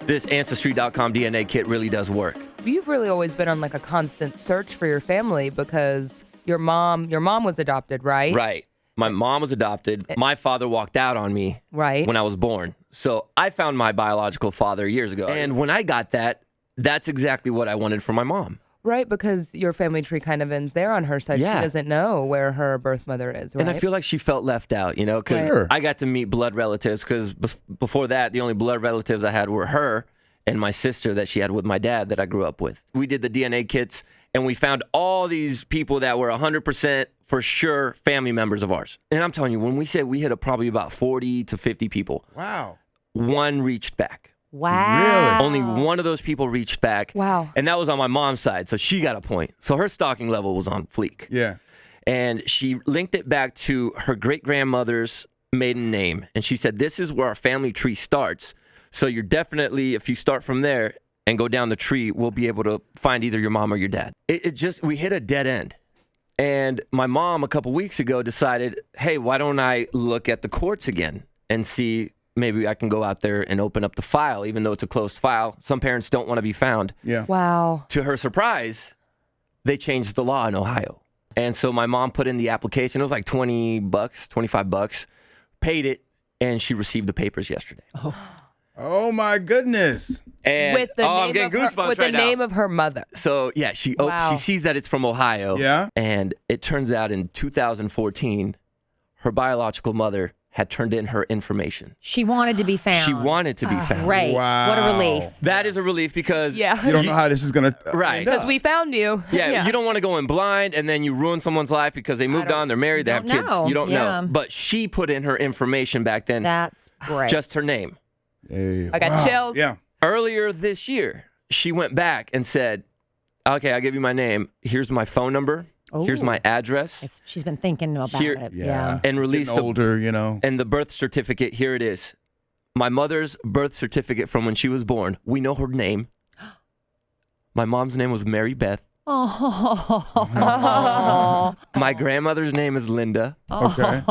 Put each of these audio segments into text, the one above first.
this Ancestry.com DNA kit really does work. You've really always been on like a constant search for your family because your mom was adopted, right? Right. My mom was adopted. My father walked out on me Right. when I was born. So I found my biological father years ago. And when I got that, that's exactly what I wanted for my mom. Right, because your family tree kind of ends there on her side. Yeah. She doesn't know where her birth mother is, right? And I feel like she felt left out, you know, because Sure. I got to meet blood relatives because before that, the only blood relatives I had were her and my sister that she had with my dad that I grew up with. We did the DNA kits and we found all these people that were 100% for sure family members of ours. And I'm telling you, when we said we hit probably about 40 to 50 people, Wow. one reached back. Wow. Only one of those people reached back. Wow. And that was on my mom's side. So she got a point. So her stalking level was on fleek. Yeah. And she linked it back to her great-grandmother's maiden name. And she said, this is where our family tree starts. So you're definitely, if you start from there and go down the tree, we'll be able to find either your mom or your dad. We hit a dead end. And my mom, a couple weeks ago, decided, hey, why don't I look at the courts again and see maybe I can go out there and open up the file, even though it's a closed file. Some parents don't want to be found. Yeah. Wow. To her surprise, they changed the law in Ohio. And so my mom put in the application. It was like $20, $25, paid it, and she received the papers yesterday. Oh my goodness. And With the I'm name getting of goosebumps her, with right the now. name of her mother. So yeah, she Wow. sees that it's from Ohio. Yeah. And it turns out in 2014, her biological mother had turned in her information. She wanted to be found. She wanted to be found. Great. Wow. What a relief. That is a relief because Yeah. You don't know how this is going to Right. end up. Because we found you. Yeah, you don't want to go in blind and then you ruin someone's life because they moved on, they're married, they have don't kids. know. You don't Yeah. know. But she put in her information back then, That's great. just her name. Hey, I got chills. Yeah. Earlier this year, she went back and said, okay, I'll give you my name. Here's my phone number. Here's Ooh. my address. She's been thinking about Here- it. Yeah. And released Getting older, you know. and the birth certificate. Here it is. My mother's birth certificate from when she was born. We know her name. My mom's name was Mary Beth. Oh. My grandmother's name is Linda. Okay.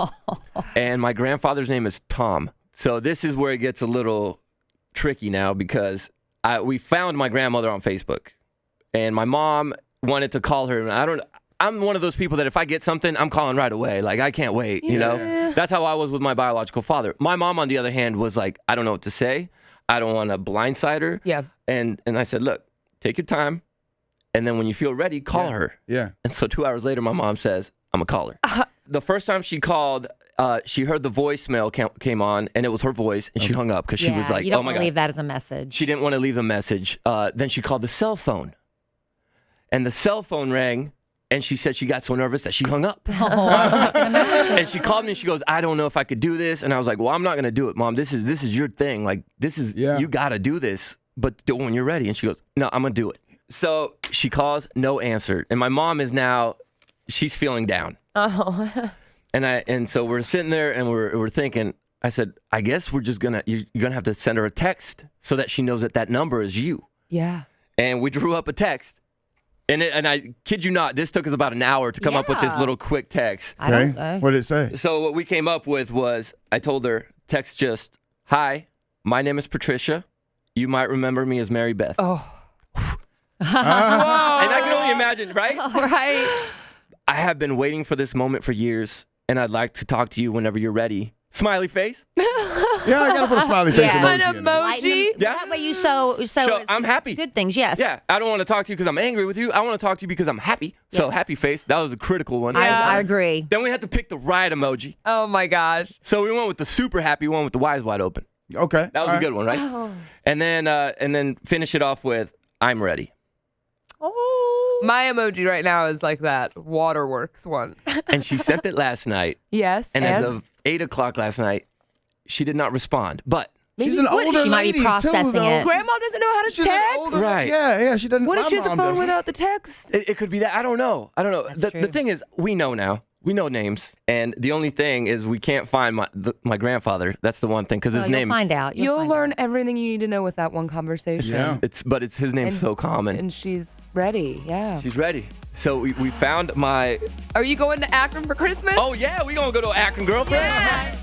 And my grandfather's name is Tom. So this is where it gets a little tricky now because we found my grandmother on Facebook. And my mom wanted to call her. And I'm one of those people that if I get something, I'm calling right away. Like, I can't wait, you know? That's how I was with my biological father. My mom, on the other hand, was like, I don't know what to say. I don't want to blindside her. Yeah. And I said, look, take your time. And then when you feel ready, call her. Yeah. And so 2 hours later, my mom says, I'm going to call her. The first time she called, she heard the voicemail came on, and it was her voice, and she hung up because she was like, you don't oh my want to God. leave that as a message. She didn't want to leave the message. Then she called the cell phone. And the cell phone rang, and she said she got so nervous that she hung up. And she called me, and she goes, I don't know if I could do this. And I was like, well, I'm not going to do it, Mom. This is your thing. Like, you got to do this, but do it when you're ready. And she goes, no, I'm going to do it. So she calls, no answer. And my mom is now, she's feeling down. Oh. And so we're sitting there, and we're thinking, I said, I guess you're going to have to send her a text so that she knows that number is you. Yeah. And we drew up a text. And I kid you not, this took us about an hour to come up with this Yeah. little quick text. I don't Okay. know. What did it say? So what we came up with was, I told her, text just, hi, my name is Patricia. You might remember me as Mary Beth. Oh. And I can only imagine, right? Right. I have been waiting for this moment for years, and I'd like to talk to you whenever you're ready. Smiley face. Yeah, I gotta put a smiley face Yeah. emoji. An in it. emoji. Lighten them- Yeah. That way you so I'm happy. Good things, yes. Yeah, I don't want to talk to you because I'm angry with you. I want to talk to you because I'm happy. So Yes. happy face, that was a critical one. I agree. Then we had to pick the right emoji. Oh my gosh. So we went with the super happy one with the eyes wide open. Okay. That was a good one, right? Oh. And then finish it off with I'm ready. Oh. My emoji right now is like that waterworks one. And she sent it last night. Yes. And as of 8 o'clock last night, she did not respond. But She's an older She might be lady, processing too, though. it. Grandma doesn't know how to She's an text. older- Right. Yeah, she doesn't. What if my she has a mom phone doesn't. without the text? it could be that. I don't know. That's The true. thing is, we know now. We know names. And the only thing is we can't find my grandfather. That's the one thing because his Well, name. You'll find out. You'll find learn out. everything you need to know with that one conversation. Yeah. But his name's And- so common. And she's ready. Yeah. She's ready. So we found my. Are you going to Akron for Christmas? Oh yeah, we gonna go to Akron, girlfriend. Yeah.